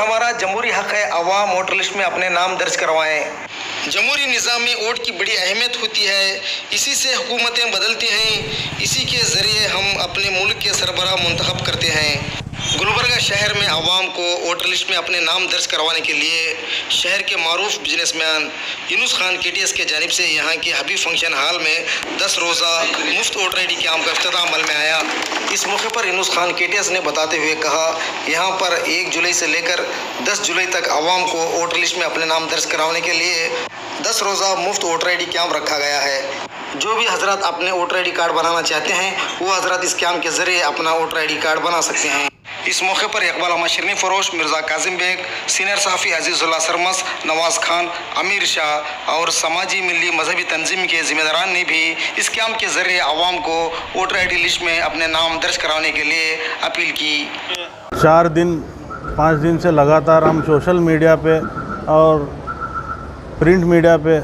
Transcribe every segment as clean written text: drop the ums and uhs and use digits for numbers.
हमारा जमहूरी हक है, अवाम वोटर लिस्ट में अपने नाम दर्ज करवाएं। जमहूरी निज़ाम में वोट की बड़ी अहमियत होती है, इसी से हुकूमतें बदलती हैं, इसी के ज़रिए हम अपने मुल्क के सरबराह मुंतखब करते हैं। गुलबर्गा शहर में आवाम को वोटर लिस्ट में अपने नाम दर्ज करवाने के लिए शहर के मारूफ बिजनेसमैन यूनुस खान KTS के जानिब से यहाँ के हबीब फंक्शन हॉल में 10 रोज़ा मुफ्त वोटर ID कैंप का इफ्तिताह अमल में आया। इस मौके पर यूनुस खान KTS ने बताते हुए कहा, यहाँ पर 1 जुलाई से लेकर 10 जुलाई तक आवाम को वोटर लिस्ट में अपने नाम दर्ज कराने के लिए 10 रोज़ा मुफ्त वोटर ID कैंप रखा गया है। जो भी हजरत अपने वोटर ID कार्ड बनाना चाहते हैं वो हजरत इस कैंप के ज़रिए अपना वोटर ID कार्ड बना सकते हैं। इस मौके पर इकबाल अहमद शिरनी फरोश, मिर्ज़ा काजिम बेग, सीनियर सहाफ़ी अजीज़ुल्लाह सरमस, नवाज़ खान, अमीर शाह और समाजी मिली मजहबी तंजीम के ज़िम्मेदारान ने भी इस कैंप के ज़रिए आवाम को वोटर ID लिस्ट में अपने नाम दर्ज कराने के लिए अपील की। 4-5 दिन से लगातार हम सोशल मीडिया पे और प्रिंट मीडिया पे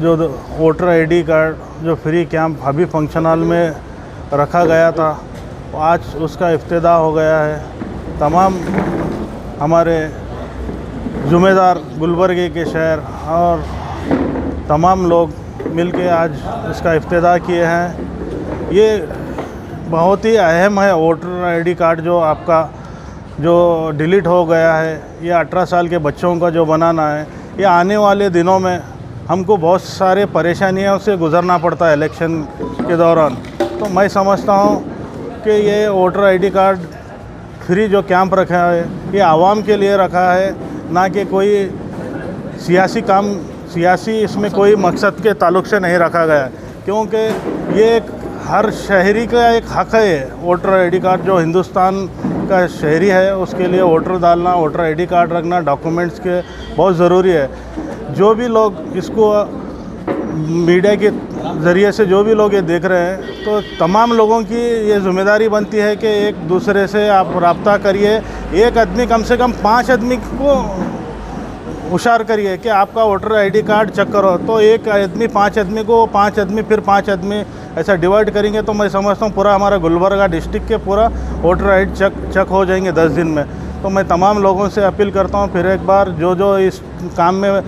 जो वोटर ID कार्ड जो फ्री कैंप हबीब फंक्शन हॉल में रखा गया था, आज उसका इफ्तिताह हो गया है। तमाम हमारे ज़िम्मेदार गुलबर्गे के शहर और तमाम लोग मिलके आज इसका इफ्तिताह किए हैं। ये बहुत ही अहम है। वोटर ID कार्ड जो आपका जो डिलीट हो गया है, ये 18 साल के बच्चों का जो बनाना है, ये आने वाले दिनों में हमको बहुत सारे परेशानियों से गुज़रना पड़ता है इलेक्शन के दौरान। तो मैं समझता हूँ कि ये वोटर ID कार्ड फ्री जो कैंप रखा है ये आवाम के लिए रखा है, ना कि कोई सियासी इसमें कोई मकसद के ताल्लुक़ से नहीं रखा गया है, क्योंकि ये एक हर शहरी का एक हक़ है। वोटर ID कार्ड जो हिंदुस्तान का शहरी है उसके लिए वोटर डालना, वोटर ID कार्ड रखना, डॉक्यूमेंट्स के बहुत ज़रूरी है। जो भी लोग इसको मीडिया के ज़रिए से जो भी लोग ये देख रहे हैं, तो तमाम लोगों की ये ज़िम्मेदारी बनती है कि एक दूसरे से आप रब्ता करिए। एक आदमी कम से कम 5 आदमी को होशियार करिए कि आपका वोटर ID कार्ड चेक करो, तो एक आदमी 5 आदमी को, 5 आदमी फिर 5 आदमी ऐसा डिवाइड करेंगे तो मैं समझता हूँ पूरा हमारा गुलबर्गा डिस्ट्रिक्ट के पूरा वोटर ID चेक हो जाएंगे 10 दिन में। तो मैं तमाम लोगों से अपील करता हूँ फिर एक बार, जो इस काम में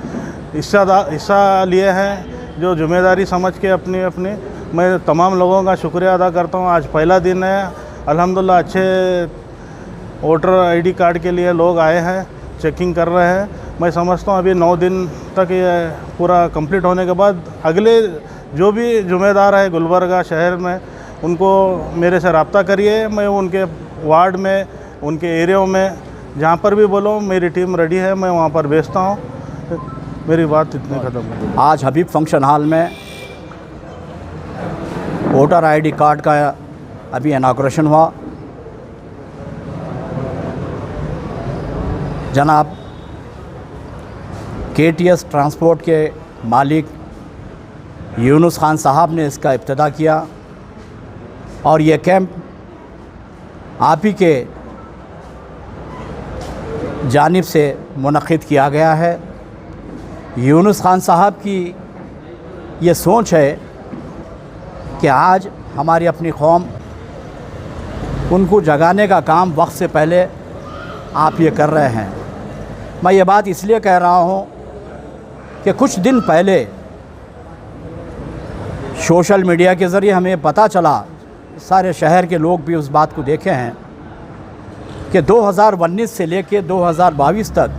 हिस्सा लिए हैं, जो जिम्मेदारी समझ के अपनी मैं तमाम लोगों का शुक्रिया अदा करता हूँ। आज पहला दिन है, अल्हम्दुलिल्लाह अच्छे वोटर ID कार्ड के लिए लोग आए हैं, चेकिंग कर रहे हैं। मैं समझता हूँ अभी 9 दिन तक ये पूरा कंप्लीट होने के बाद अगले जो भी ज़िम्मेदार है गुलबर्गा शहर में, उनको मेरे से रब्ता करिए। मैं उनके वार्ड में, उनके एरिया में जहाँ पर भी बोलो मेरी टीम रेडी है, मैं वहाँ पर भेजता हूँ। मेरी बात इतनी ख़त्म है। आज हबीब फंक्शन हॉल में वोटर ID कार्ड का अभी इनाग्रेशन हुआ। जनाब KTS ट्रांसपोर्ट के मालिक यूनुस खान साहब ने इसका इब्तिदा किया और ये कैंप आप ही के जानिब से मुनक़िद किया गया है। यूनुस खान साहब की ये सोच है कि आज हमारी अपनी कौम, उनको जगाने का काम वक्त से पहले आप ये कर रहे हैं। मैं ये बात इसलिए कह रहा हूँ कि कुछ दिन पहले सोशल मीडिया के ज़रिए हमें पता चला, सारे शहर के लोग भी उस बात को देखे हैं कि 2019 से लेकर 2022 तक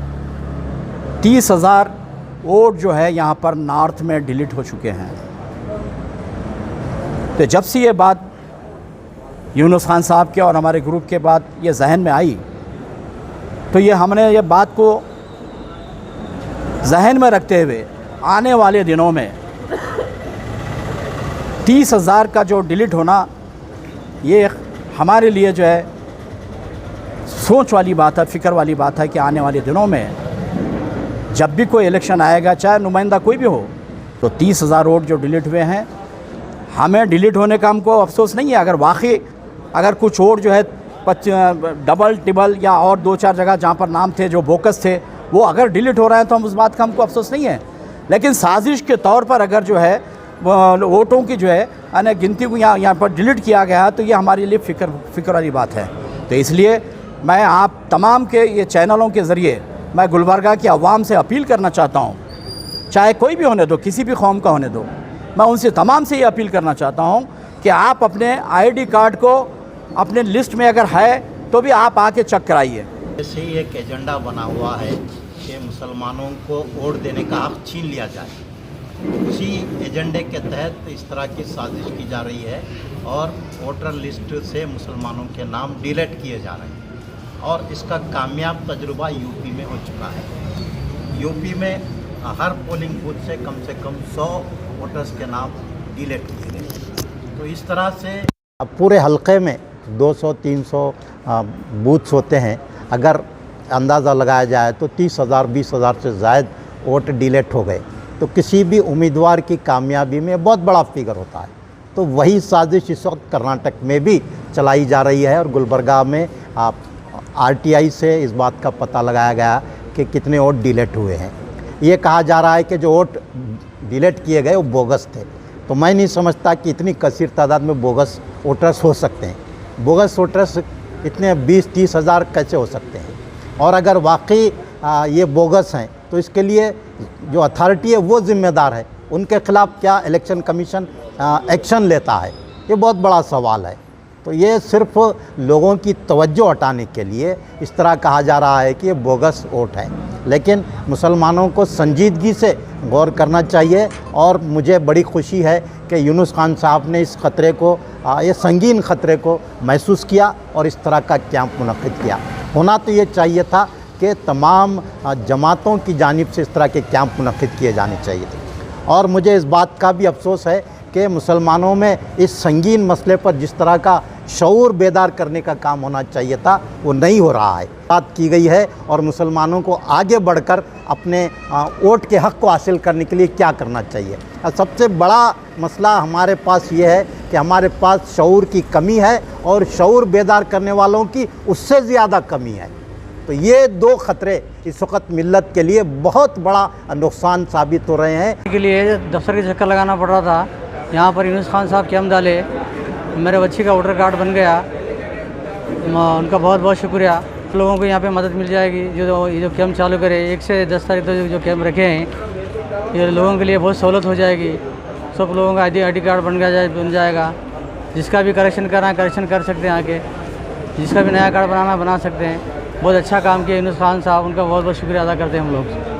30,000 वोट जो है यहाँ पर नॉर्थ में डिलीट हो चुके हैं। तो जब से ये बात यूनुस खान साहब के और हमारे ग्रुप के बाद ये जहन में आई, तो ये हमने ये बात को जहन में रखते हुए आने वाले दिनों में 30,000 का जो डिलीट होना, ये हमारे लिए जो है सोच वाली बात है, फ़िक्र वाली बात है कि आने वाले दिनों में जब भी कोई इलेक्शन आएगा, चाहे नुमाइंदा कोई भी हो, तो 30,000 वोट जो डिलीट हुए हैं, हमें डिलीट होने का हमको अफसोस नहीं है। अगर वाकई अगर कुछ वोट जो है डबल टिबल या और 2-4 जगह जहाँ पर नाम थे जो बोकस थे वो अगर डिलीट हो रहे हैं तो हम उस बात का हमको अफसोस नहीं है। लेकिन साजिश के तौर पर अगर जो है वोटों की जो है गिनती को यहाँ पर डिलीट किया गया है, तो ये हमारे लिए फ़िक्र वाली बात है। तो इसलिए मैं आप तमाम के ये चैनलों के ज़रिए मैं गुलबर्गा की आवाम से अपील करना चाहता हूँ, चाहे कोई भी होने दो, किसी भी कौम का होने दो, मैं उनसे तमाम से ये अपील करना चाहता हूँ कि आप अपने आईडी कार्ड को अपने लिस्ट में अगर है तो भी आप आके चेक कराइए। ऐसे ही एक एजेंडा बना हुआ है कि मुसलमानों को वोट देने का हक छीन लिया जाए। उसी एजेंडे के तहत इस तरह की साजिश की जा रही है और वोटर लिस्ट से मुसलमानों के नाम डिलीट किए जा रहे हैं और इसका कामयाब तजुर्बा यूपी में हो चुका है। यूपी में हर पोलिंग बूथ से कम 100 वोटर्स के नाम डिलीट किए गए। तो इस तरह से अब पूरे हलके में 200-300 बूथ्स होते हैं। अगर अंदाज़ा लगाया जाए तो 30,000 20,000 से ज़ायद वोट डिलीट हो गए, तो किसी भी उम्मीदवार की कामयाबी में बहुत बड़ा फिगर होता है। तो वही साजिश इस वक्त कर्नाटक में भी चलाई जा रही है और गुलबर्गा में आरटीआई से इस बात का पता लगाया गया कि कितने वोट डिलीट हुए हैं। ये कहा जा रहा है कि जो वोट डिलीट किए गए वो बोगस थे। तो मैं नहीं समझता कि इतनी कसीर तादाद में बोगस वोटर्स हो सकते हैं। बोगस वोटर्स इतने 20-30 हज़ार कैसे हो सकते हैं? और अगर वाकई ये बोगस हैं तो इसके लिए जो अथॉरिटी है वो ज़िम्मेदार है। उनके ख़िलाफ़ क्या इलेक्शन कमीशन एक्शन लेता है? ये बहुत बड़ा सवाल है। तो ये सिर्फ लोगों की तवज्जो हटाने के लिए इस तरह कहा जा रहा है कि ये बोगस वोट है, लेकिन मुसलमानों को संजीदगी से गौर करना चाहिए। और मुझे बड़ी खुशी है कि यूनुस खान साहब ने इस ख़तरे को, ये संगीन ख़तरे को महसूस किया और इस तरह का कैंप मुनक़िद किया। होना तो ये चाहिए था कि तमाम जमातों की जानिब से इस तरह के कैंप मुनक़िद किए जाने चाहिए थे। और मुझे इस बात का भी अफसोस है कि मुसलमानों में इस संगीन मसले पर जिस तरह का शऊर बेदार करने का काम होना चाहिए था वो नहीं हो रहा है। बात की गई है और मुसलमानों को आगे बढ़कर अपने वोट के हक़ को हासिल करने के लिए क्या करना चाहिए। और सबसे बड़ा मसला हमारे पास ये है कि हमारे पास शऊर की कमी है और शऊर बेदार करने वालों की उससे ज़्यादा कमी है। तो ये दो ख़तरे इस वक्त मिल्लत के लिए बहुत बड़ा नुकसान साबित हो रहे हैं। के लिए दफ्तर के चक्कर लगाना पड़ रहा था, यहाँ पर यूनुस खान साहब कैंप डाले, मेरे बच्ची का वोटर कार्ड बन गया, उनका बहुत बहुत शुक्रिया। लोगों को यहाँ पे मदद मिल जाएगी। जो कैंप चालू करे 1 से 10 तारीख तक जो कैंप रखे हैं, ये लोगों के लिए बहुत सहूलत हो जाएगी। सब लोगों का आईडी कार्ड बन जाएगा। जिसका भी करेक्शन करना है करेक्शन कर सकते हैं आके, जिसका भी नया कार्ड बनाना बना सकते हैं। बहुत अच्छा काम किया यूनुस खान साहब, उनका बहुत बहुत शुक्रिया अदा करते हैं हम लोग।